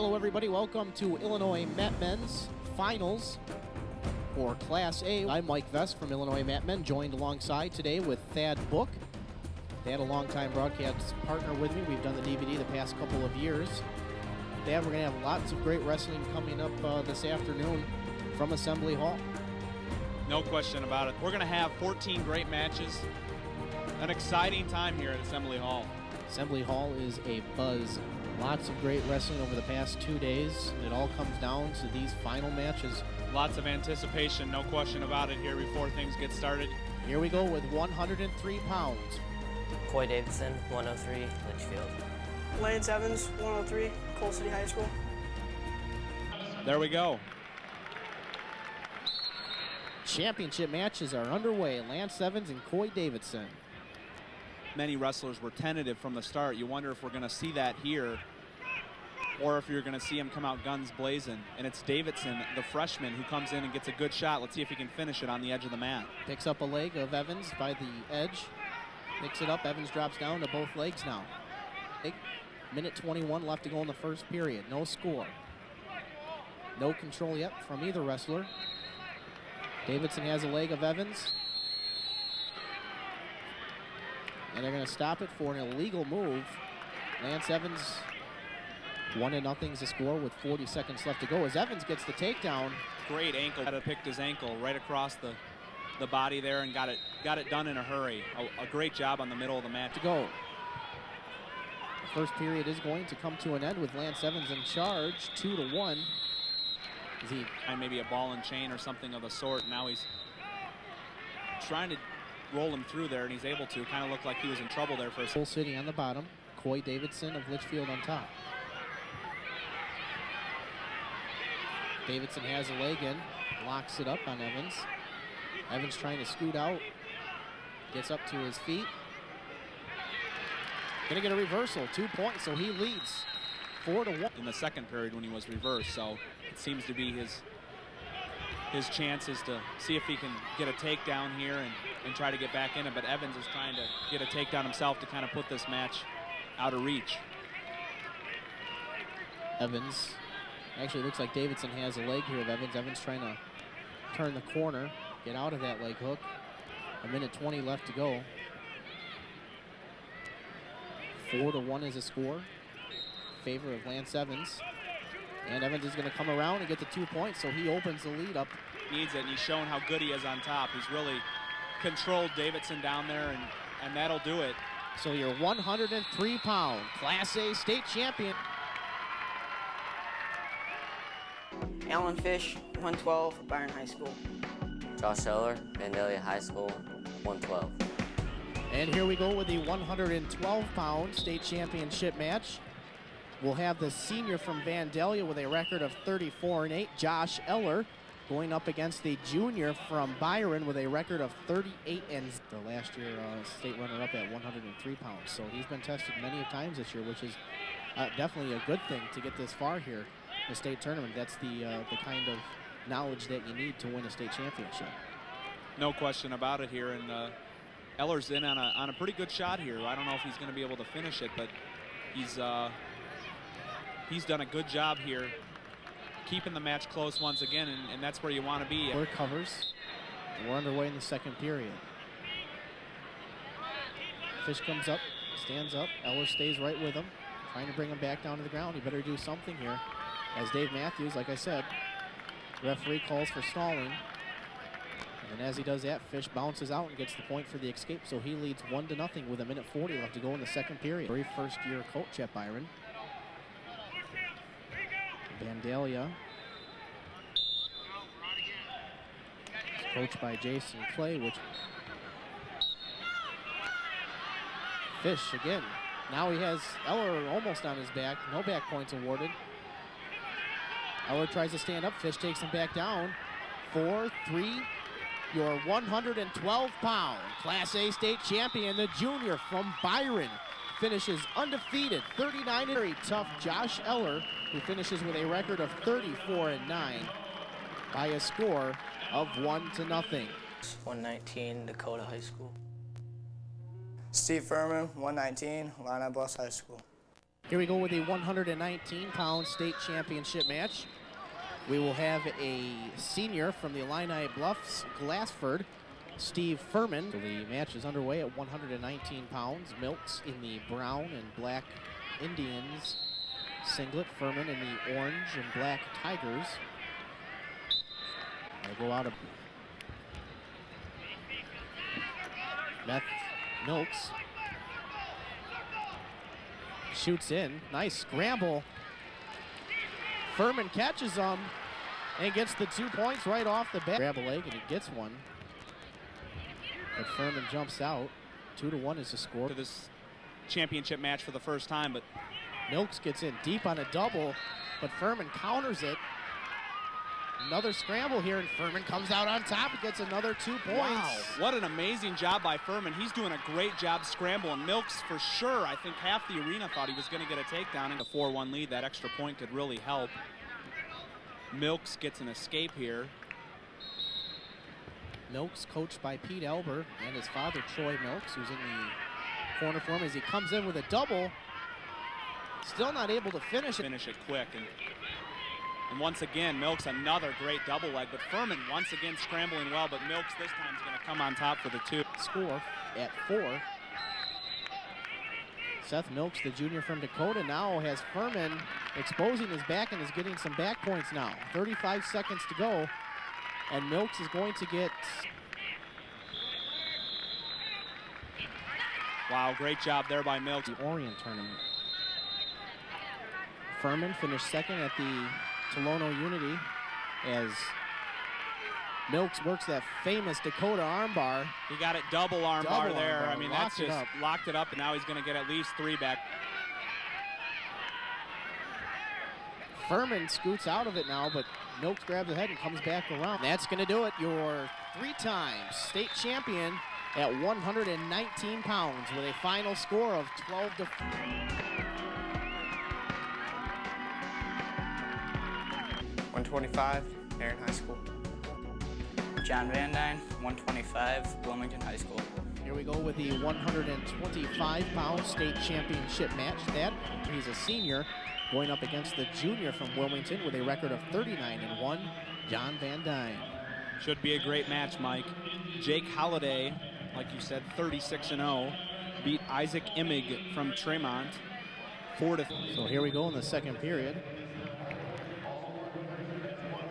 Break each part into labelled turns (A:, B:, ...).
A: Hello everybody, welcome to Illinois Mat Men's Finals for Class A. I'm Mike Vest from Illinois Mat Men, joined alongside today with Thad Book. Thad, a longtime broadcast partner with me. We've done the DVD the past couple of years. Thad, we're going to have lots of great wrestling coming up this afternoon from Assembly Hall.
B: No question about it. We're going to have 14 great matches. An exciting time here at Assembly Hall.
A: Assembly Hall is a buzz. Lots of great wrestling over the past 2 days. It all comes down to these final matches.
B: Lots of anticipation, no question about it here before things get started.
A: Here we go with 103 pounds.
C: Coy Davidson, 103, Litchfield.
D: Lance Evans, 103, Cole City High School.
B: There we go.
A: Championship matches are underway. Lance Evans and Coy Davidson.
B: Many wrestlers were tentative from the start. You wonder if we're going to see that here or if you're going to see him come out guns blazing. And it's Davidson, the freshman, who comes in and gets a good shot. Let's see if he can finish it on the edge of the mat.
A: Picks up a leg of Evans by the edge. Picks it up. Evans drops down to both legs now. Minute 21 left to go in the first period. No score. No control yet from either wrestler. Davidson has a leg of Evans. And they're going to stop it for an illegal move. Lance Evans, 1-0 is the score with 40 seconds left to go as Evans gets the takedown.
B: Great ankle. Had to pick his ankle right across the body there and got it done in a hurry. A great job on the middle of the mat.
A: To go. The first period is going to come to an end with Lance Evans in charge, 2-1.
B: And maybe a ball and chain or something of the sort. Now he's trying to roll him through there, and he's able to. Kind of looked like he was in trouble there for a second.
A: Cole City on the bottom. Coy Davidson of Litchfield on top. Davidson has a leg in, locks it up on Evans. Evans trying to scoot out, gets up to his feet. Gonna get a reversal, 2 points, so he leads 4-1.
B: In the second period when he was reversed, so it seems to be his chances to see if he can get a takedown here and try to get back in it, but Evans is trying to get a takedown himself to kind of put this match out of reach.
A: Evans, actually looks like Davidson has a leg here of Evans. Evans trying to turn the corner, get out of that leg hook. A minute 20 left to go. 4-1 is a score. Favor of Lance Evans. And Evans is going to come around and get the 2 points, so he opens the lead up.
B: Needs it, and he's shown how good he is on top. He's really controlled Davidson down there, and that'll do it.
A: So your 103-pound Class A state champion.
D: Alan Fish, 112, Byron High School.
C: Josh Eller, Vandalia High School, 112.
A: And here we go with the 112-pound state championship match. We'll have the senior from Vandalia with a record of 34-8, Josh Eller, going up against the junior from Byron with a record of 38 and the last year state runner-up at 103 pounds. So he's been tested many times this year, which is definitely a good thing to get this far here in the state tournament. That's the kind of knowledge that you need to win a state championship.
B: No question about it here, and Eller's in on a pretty good shot here. I don't know if he's going to be able to finish it, but he's done a good job here keeping the match close once again, and that's where you want to be.
A: Covers. We're underway in the second period. Fish comes up, stands up. Eller stays right with him, trying to bring him back down to the ground. He better do something here. As Dave Matthews, like I said, referee calls for stalling. And as he does that, Fish bounces out and gets the point for the escape, so he leads 1-0 with a minute 40 left to go in the second period. Very first-year coach at Byron. Vandalia, coached by Jason Clay, which Fish again. Now he has Eller almost on his back. No back points awarded. Eller tries to stand up. Fish takes him back down. 4-3. Your 112-pound Class A state champion, the junior from Byron, finishes undefeated, 39. Very tough Josh Eller, who finishes with a record of 34-9 by a score of 1-0.
C: 119, Dakota High School.
E: Steve Furman, 119, Illini Bluffs High School.
A: Here we go with the 119-pound state championship match. We will have a senior from the Illini Bluffs, Glassford, Steve Furman. So the match is underway at 119 pounds. Milks in the brown and black Indians singlet. Furman in the orange and black Tigers. They'll go out of Beth Milks. Shoots in. Nice scramble. Furman catches them and gets the 2 points right off the bat. Grab a leg and he gets one. But Furman jumps out. 2-1 is the score.
B: To this championship match for the first time, but
A: Milks gets in deep on a double, but Furman counters it. Another scramble here, and Furman comes out on top and gets another 2 points.
B: wow, what an amazing job by Furman. He's doing a great job scrambling. Milks, for sure, I think half the arena thought he was going to get a takedown. In the 4-1 lead, that extra point could really help. Milks gets an escape here.
A: Milks coached by Pete Elber and his father, Troy Milks, who's in the corner for him as he comes in with a double. Still not able to finish it.
B: Finish it quick. And once again, Milks another great double leg, but Furman once again scrambling well, but Milks this time is going to come on top for the 2.
A: Score at 4. Seth Milks, the junior from Dakota, now has Furman exposing his back and is getting some back points now. 35 seconds to go, and Milks is going to get...
B: Wow, great job there by Milks.
A: The Orient tournament. Furman finished second at the Tolono Unity as Milks works that famous Dakota armbar.
B: He got it double armbar there.
A: armbar,
B: I mean, that's just locked it up, and now he's going to get at least 3 back.
A: Furman scoots out of it now, but Milks grabs the head and comes back around. That's going to do it. Your 3-time state champion at 119 pounds with a final score of 12-4.
D: .125, Aaron High School.
E: John Van Dyne, 125, Wilmington High School.
A: Here we go with the 125-pound state championship match. That he's a senior going up against the junior from Wilmington with a record of 39-1, John Van Dyne.
B: Should be a great match, Mike. Jake Holliday, like you said, 36-0, beat Isaac Imig from Tremont 4-3.
A: So here we go in the second period.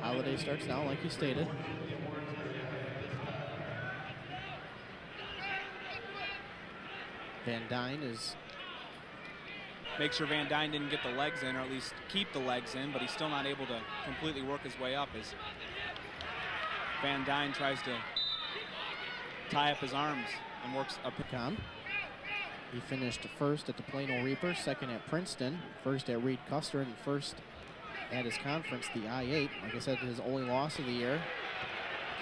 A: Holliday starts now, like you stated. Van Dyne is...
B: Make sure Van Dyne didn't get the legs in, or at least keep the legs in, but he's still not able to completely work his way up as Van Dyne tries to tie up his arms and works up.
A: He finished first at the Plano Reaper, second at Princeton, first at Reed Custer, and first at his conference, the I-8. Like I said, his only loss of the year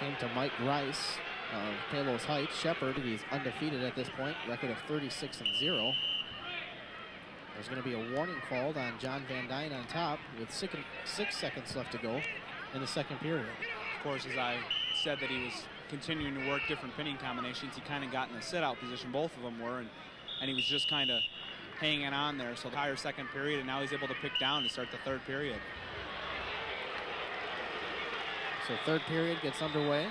A: came to Mike Rice of Palos Heights. Shepherd, he's undefeated at this point, record of 36-0. There's going to be a warning called on John Van Dyne on top with 6 seconds left to go in the second period.
B: Of course, as I said that he was continuing to work different pinning combinations, he kind of got in the sit-out position, both of them were, and he was just kind of hanging on there. So the entire second period, and now he's able to pick down to start the third period.
A: So third period gets underway.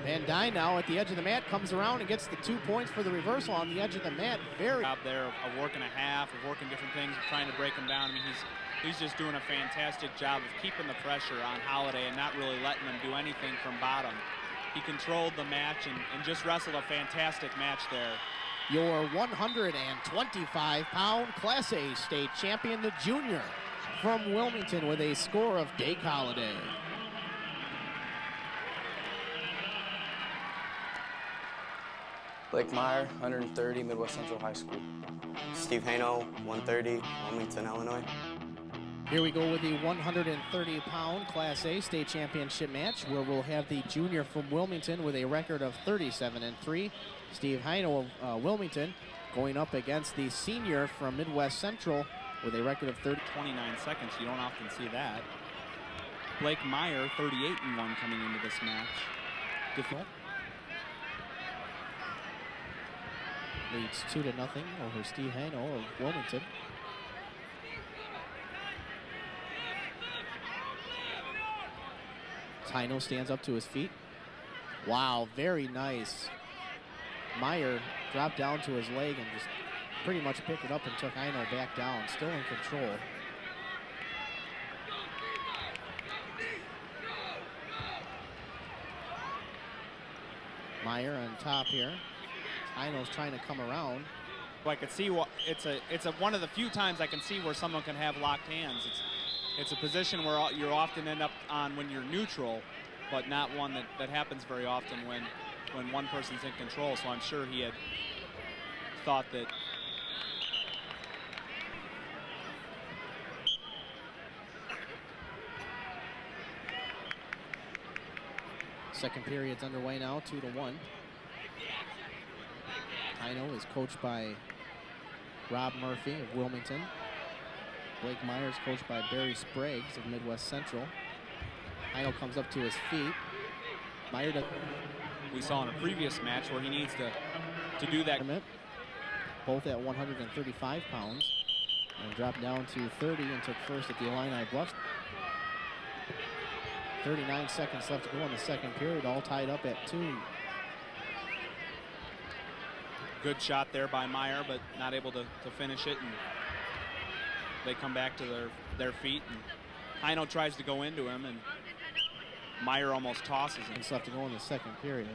A: Van Dyne now at the edge of the mat, comes around and gets the 2 points for the reversal on the edge of the mat. Very
B: job there of working a half, of working different things, of trying to break him down. I mean, he's just doing a fantastic job of keeping the pressure on Holliday and not really letting him do anything from bottom. He controlled the match and just wrestled a fantastic match there.
A: Your 125-pound Class A state champion, the junior from Wilmington, with a score of Jake Holliday.
E: Blake Meyer, 130, Midwest Central High School.
D: Steve Haino, 130, Wilmington, Illinois.
A: Here we go with the 130-pound Class A state championship match, where we'll have the junior from Wilmington with a record of 37-3, Steve Heino of Wilmington, going up against the senior from Midwest Central with a record of
B: 29 seconds. You don't often see that. Blake Meyer, 38-1 coming into this match.
A: leads 2-0 over Steve Hano of Wilmington. Hino stands up to his feet. Wow, very nice. Meyer dropped down to his leg and just pretty much picked it up and took Hino back down, still in control. Meyer on top here. Hino's trying to come around.
B: I could see what it's one of the few times I can see where someone can have locked hands. It's a position where you often end up on when you're neutral, but not one that happens very often when one person's in control. So I'm sure he had thought that.
A: Second period's underway now, 2-1. Hino is coached by Rob Murphy of Wilmington. Blake Myers coached by Barry Spriggs of Midwest Central. Hino comes up to his feet. Meyer does.
B: We saw in a previous match where he needs to do that.
A: Both at 135 pounds and dropped down to 30 and took first at the Illini Bluffs. 39 seconds left to go in the second period, all tied up at 2.
B: Good shot there by Meyer, but not able to finish it, and they come back to their feet, and Hino tries to go into him, and Meyer almost tosses him.
A: Left to go in the second period.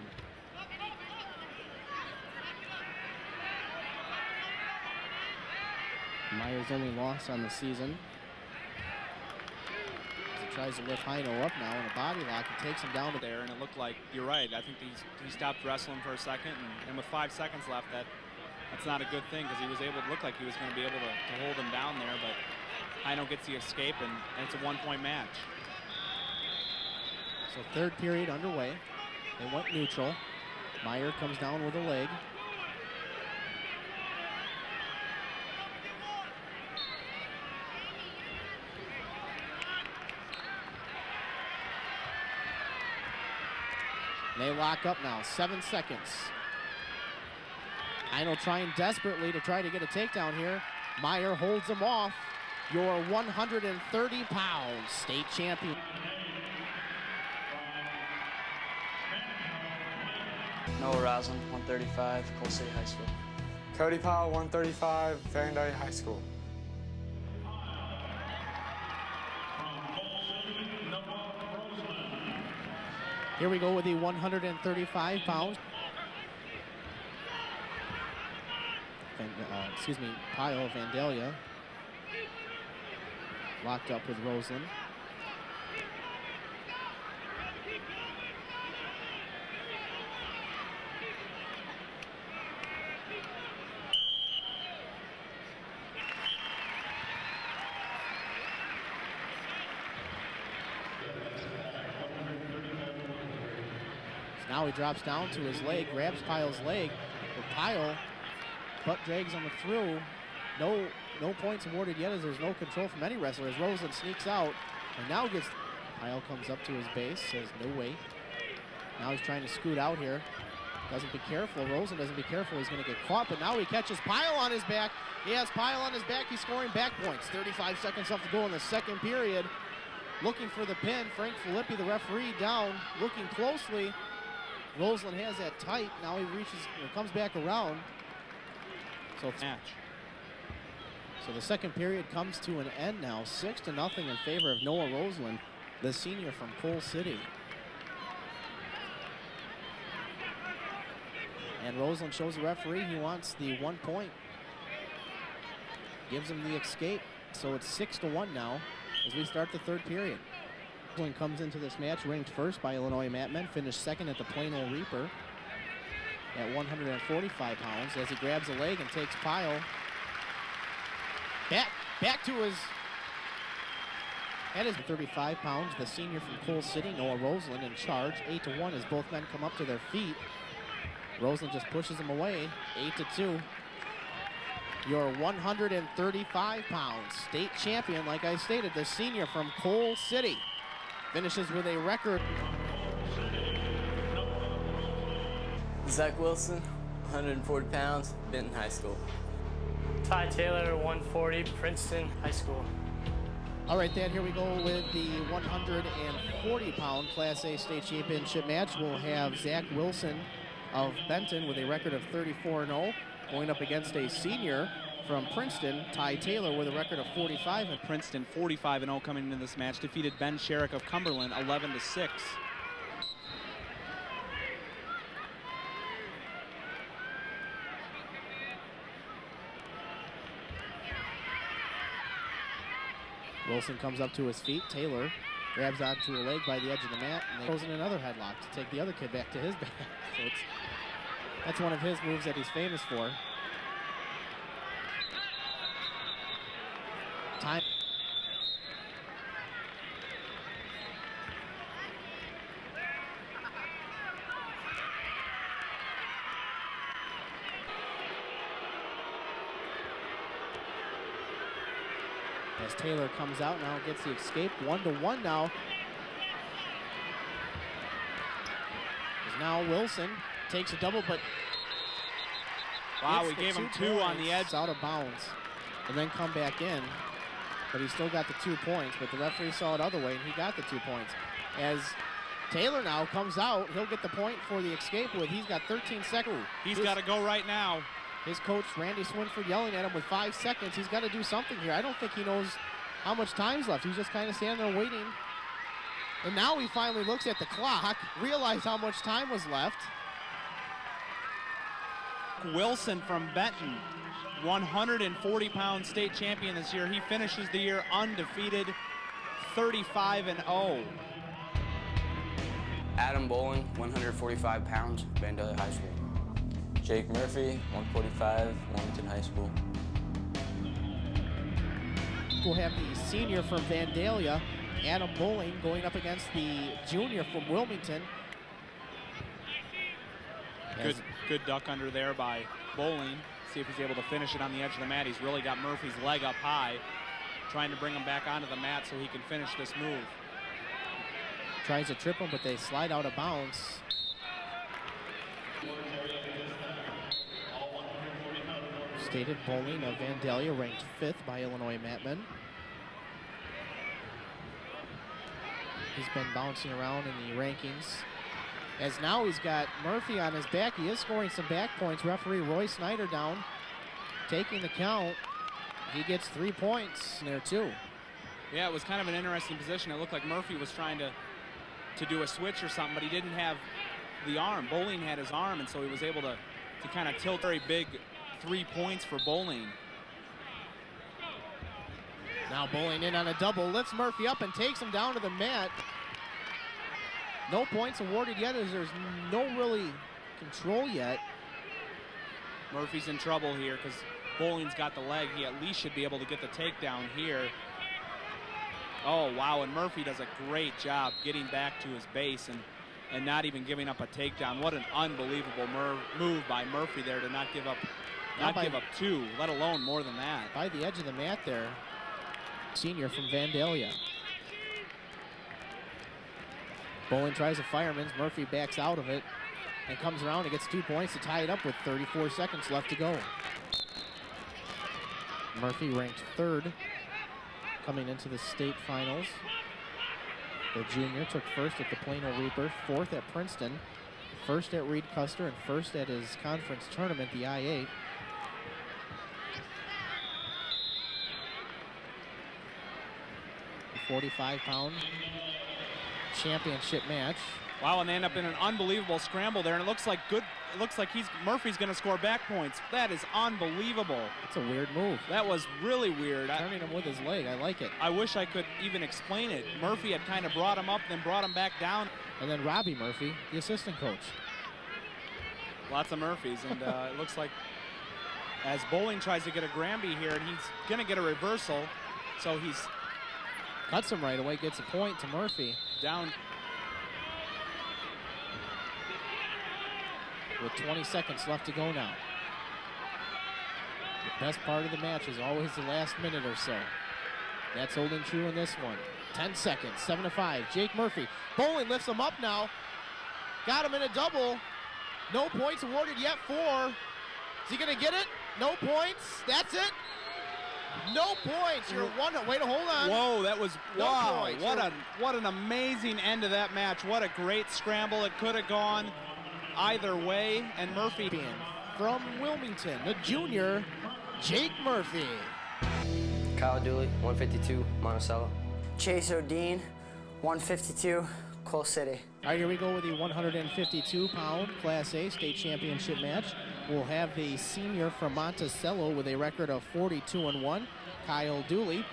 A: Meyer's only loss on the season. He tries to lift Hino up now in a body lock and takes him down to
B: there, and it looked like, you're right, I think he stopped wrestling for a second, and with 5 seconds left, that's not a good thing, because he was able to look like he was going to be able to hold him down there, but Hino gets the escape, and it's a 1-point match.
A: So third period underway. They went neutral. Meyer comes down with a leg. They lock up now, 7 seconds. Hino trying desperately to try to get a takedown here. Meyer holds him off. Your 130-pound state champion.
E: Noah Roslin, 135, Cole City High School.
F: Cody Powell, 135, Vandalia High School.
A: Here we go with the 135 pounds. Pyle Vandalia. Locked up with Roseland. Now he drops down to his leg, grabs Pyle's leg, but Pyle butt drags him through. No points awarded yet, as there's no control from any wrestler, as Roseland sneaks out and now gets. Pyle comes up to his base, says no wait. Now he's trying to scoot out here. Doesn't be careful. Roseland doesn't be careful. He's going to get caught, but now he catches Pyle on his back. He has Pyle on his back. He's scoring back points. 35 seconds left to go in the second period. Looking for the pin. Frank Filippi, the referee, down, looking closely. Roseland has that tight. Now he comes back around. So the second period comes to an end now. 6-0 in favor of Noah Roseland, the senior from Cole City. And Roseland shows the referee he wants the 1 point. Gives him the escape. So it's 6-1 now as we start the third period. Roseland comes into this match ranked first by Illinois Matmen, finished second at the Plano Reaper at 145 pounds as he grabs a leg and takes Pyle back to his head. Is 35 pounds, the senior from Cole City, Noah Roseland, in charge. 8-1 as both men come up to their feet. Roseland just pushes him away. 8-2. Your 135 pounds state champion, like I stated, the senior from Cole City, finishes with a record.
E: Zach Wilson,
G: 140 pounds, Benton High School.
H: Ty Taylor, 140, Princeton High School.
A: All right, Thad, here we go with the 140-pound Class A state championship match. We'll have Zach Wilson of Benton with a record of 34-0, going up against a senior from Princeton, Ty Taylor, with a record of 45.
B: And Princeton 45-0 coming into this match, defeated Ben Sherrick of Cumberland 11-6.
A: Wilson comes up to his feet. Taylor grabs onto a leg by the edge of the mat and goes in another headlock to take the other kid back to his back. So that's one of his moves that he's famous for. Time. As Taylor comes out now, gets the escape. 1-1 now. As now Wilson takes a double, but
B: wow, we gave him 2 on the edge.
A: Out of bounds, and then come back in. But he still got the 2 points, but the referee saw it other way, and he got the 2 points. As Taylor now comes out, he'll get the point for the escape with, he's got 13 seconds.
B: He's got to go right now.
A: His coach, Randy Swinford, yelling at him with 5 seconds. He's got to do something here. I don't think he knows how much time's left. He's just kind of standing there waiting. And now he finally looks at the clock, realized how much time was left.
B: Wilson from Benton, 140-pound state champion this year. He finishes the year undefeated, 35-0.
E: Adam Bowling, 145 pounds, Vandalia High School.
G: Jake Murphy, 145, Wilmington High School.
A: We'll have the senior from Vandalia, Adam Bowling, going up against the junior from Wilmington.
B: Good duck under there by Bowling. See if he's able to finish it on the edge of the mat. He's really got Murphy's leg up high, trying to bring him back onto the mat so he can finish this move.
A: Tries to trip him, but they slide out of bounds. Stated Bowling of Vandalia, ranked 5th by Illinois Matmen. He's been bouncing around in the rankings. As now he's got Murphy on his back. He is scoring some back points. Referee Roy Snyder down, taking the count. He gets 3 points there too.
B: Yeah, it was kind of an interesting position. It looked like Murphy was trying to do a switch or something, but he didn't have the arm. Bowling had his arm, and so he was able to kind of tilt. Very big 3 points for Bowling.
A: Now Bowling in on a double, lifts Murphy up and takes him down to the mat. No points awarded yet, as there's no really control yet.
B: Murphy's in trouble here because Bowling's got the leg. He at least should be able to get the takedown here. Oh, wow, and Murphy does a great job getting back to his base and not even giving up a takedown. What an unbelievable move by Murphy there to not give up 2, let alone more than that.
A: By the edge of the mat there, senior from Vandalia. Bowling tries a fireman's. Murphy backs out of it and comes around and gets 2 points to tie it up with 34 seconds left to go. Murphy ranked 3rd coming into the state finals. The junior took 1st at the Plano Reaper, 4th at Princeton, 1st at Reed Custer, and 1st at his conference tournament, the I-8. The 45-pound championship match.
B: Wow, and they end up in an unbelievable scramble there, and it looks like Murphy's going to score back points. That is unbelievable.
A: It's a weird move.
B: That was really weird.
A: Turning him with his leg, I like it.
B: I wish I could even explain it. Murphy had kind of brought him up, then brought him back down.
A: And then Robbie Murphy, the assistant coach.
B: Lots of Murphys, and it looks like as Bowling tries to get a Granby here, and he's going to get a reversal, so he's
A: cuts him right away, gets a point to Murphy.
B: Down.
A: With 20 seconds left to go now. The best part of the match is always the last minute or so. That's holding true in this one. 10 seconds, 7-5. Jake Murphy. Bowling lifts him up now. Got him in a double. No points awarded yet for. Is he going to get it? No points. That's it. No points. You're one. Wait, hold on.
B: Whoa, that was
A: No
B: wow!
A: points.
B: What an amazing end to that match. What a great scramble. It could have gone either way. And Murphy
A: From Wilmington, the junior, Jake Murphy.
I: Kyle Dooley, 152, Monticello.
D: Chase O'Dean, 152, Coal City.
A: All right, here we go with the 152-pound Class A state championship match. We'll have the senior from Monticello with a record of 42-1, Kyle Dooley,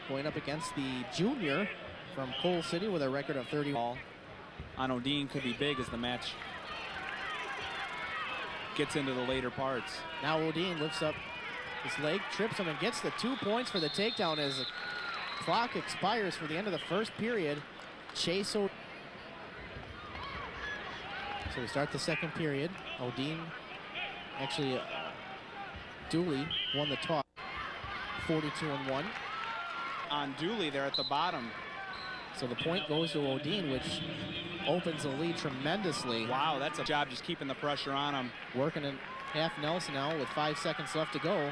A: going up against the junior from Coal City with a record of 30.
B: Ball on O'Dean could be big as the match gets into the later parts.
A: Now O'Dean lifts up his leg, trips him, and gets the 2 points for the takedown as the clock expires for the end of the first period. Chase O'Dean. So we start the second period. O'Dean, actually, Dooley won the toss, 42-1.
B: On Dooley there at the bottom.
A: So the point goes to O'Dean, which opens the lead tremendously.
B: Wow, that's a job just keeping the pressure on him.
A: Working in half Nelson now with 5 seconds left to go.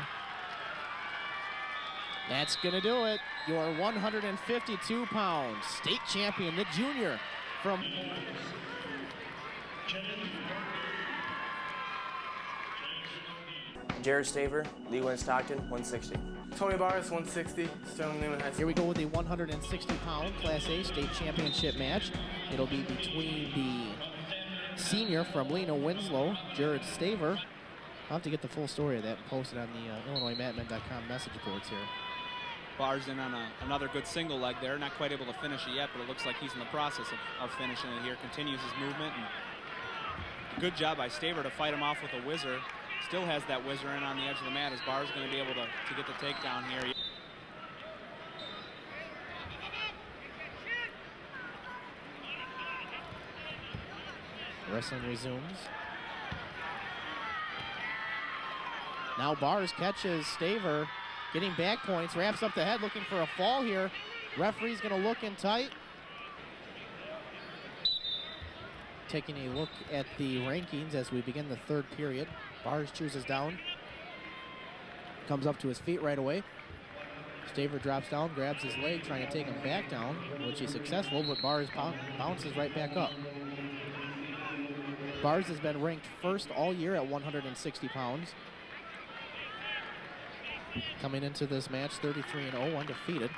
A: That's gonna do it. Your 152-pound state champion, the junior from
I: Jared Staver, Lee Wynn Stockton, 160.
F: Tony Bars, 160, Sterling Newman High
A: Here
F: School.
A: we go with the 160-pound Class A state championship match. It'll be between the senior from Lena Winslow, Jared Staver. I'll have to get the full story of that posted on the IllinoisMatmen.com message boards here.
B: Bars in on another good single leg there. Not quite able to finish it yet, but it looks like he's in the process of finishing it here. Continues his movement. And good job by Staver to fight him off with a whizzer. Still has that whizzer in on the edge of the mat. As Barr's going to be able to get the takedown here.
A: Wrestling resumes. Now Bars catches Staver, getting back points, wraps up the head, looking for a fall here. Referee's going to look in tight. Taking a look at the rankings as we begin the third period. Bars chooses down. Comes up to his feet right away. Staver drops down, grabs his leg, trying to take him back down, which is successful, but Bars bounces right back up. Bars has been ranked first all year at 160 pounds. Coming into this match, 33-0, undefeated.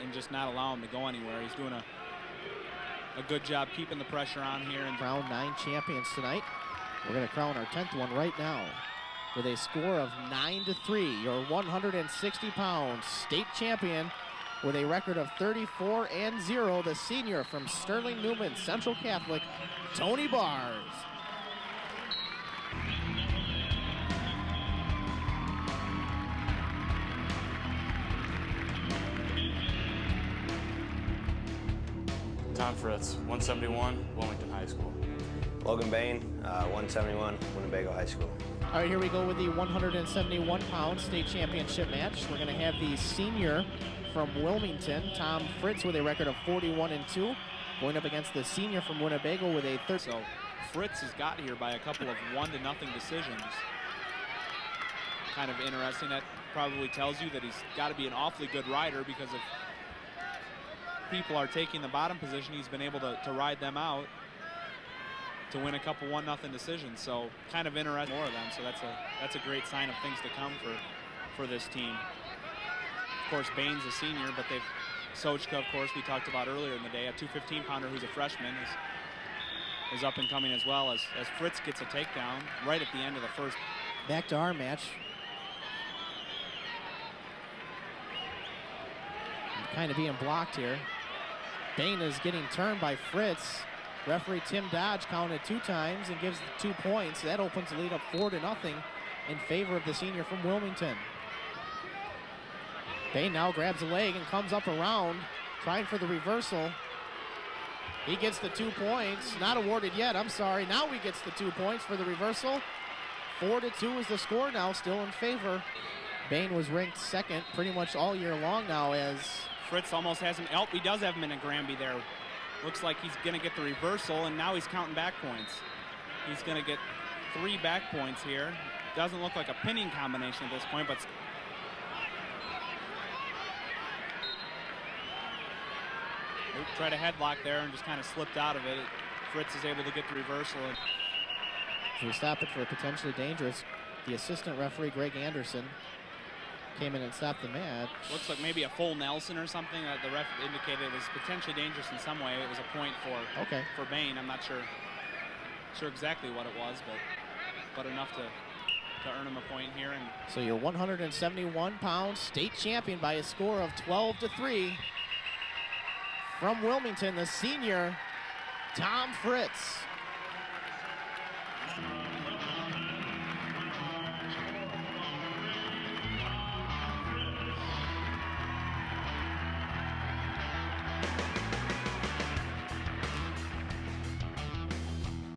B: And just not allow him to go anywhere. He's doing a good job keeping the pressure on here. And
A: Crown 9 champions tonight. We're going to crown our 10th one right now with a score of 9-3. Your 160-pound state champion with a record of 34-0, the senior from Sterling Newman Central Catholic, Tony Bars.
J: Tom Fritz, 171, Wilmington High School.
K: Logan Bain, 171, Winnebago High School.
A: All right, here we go with the 171-pound state championship match. We're going to have the senior from Wilmington, Tom Fritz, with a record of 41-2, going up against the senior from Winnebago with a third.
B: so Fritz has got here by a couple of 1-0 decisions. Kind of interesting. That probably tells you that he's got to be an awfully good rider, because if people are taking the bottom position, he's been able to ride them out to win a couple 1-0 decisions. So kind of interesting, more of them. So that's a great sign of things to come for this team. Of course, Bain's a senior, but they've Sochka, of course, we talked about earlier in the day, a 215-pounder who's a freshman, is up and coming as well, as Fritz gets a takedown right at the end of the first.
A: Back to our match. Kind of being blocked here. Bain is getting turned by Fritz. Referee Tim Dodge counted 2 times and gives the 2 points. That opens the lead up 4-0 in favor of the senior from Wilmington. Bain now grabs a leg and comes up around, trying for the reversal. He gets the 2 points. Not awarded yet, I'm sorry. Now he gets the 2 points for the reversal. 4-2 is the score now, still in favor. Bain was ranked second pretty much all year long now, as
B: Fritz almost has him. Oh, he does have him in a Granby there. Looks like he's going to get the reversal, and now he's counting back points. He's going to get 3 back points here. Doesn't look like a pinning combination at this point, but tried a headlock there and just kind of slipped out of it. Fritz is able to get the reversal.
A: So we stop it for potentially dangerous. The assistant referee, Greg Anderson, came in and stopped the match.
B: Looks like maybe a full Nelson or something that the ref indicated it was potentially dangerous in some way. It was a point for Bain. I'm not sure exactly what it was, but enough to earn him a point here. And
A: so your 171-pound state champion by a score of 12-3 from Wilmington, the senior Tom Fritz.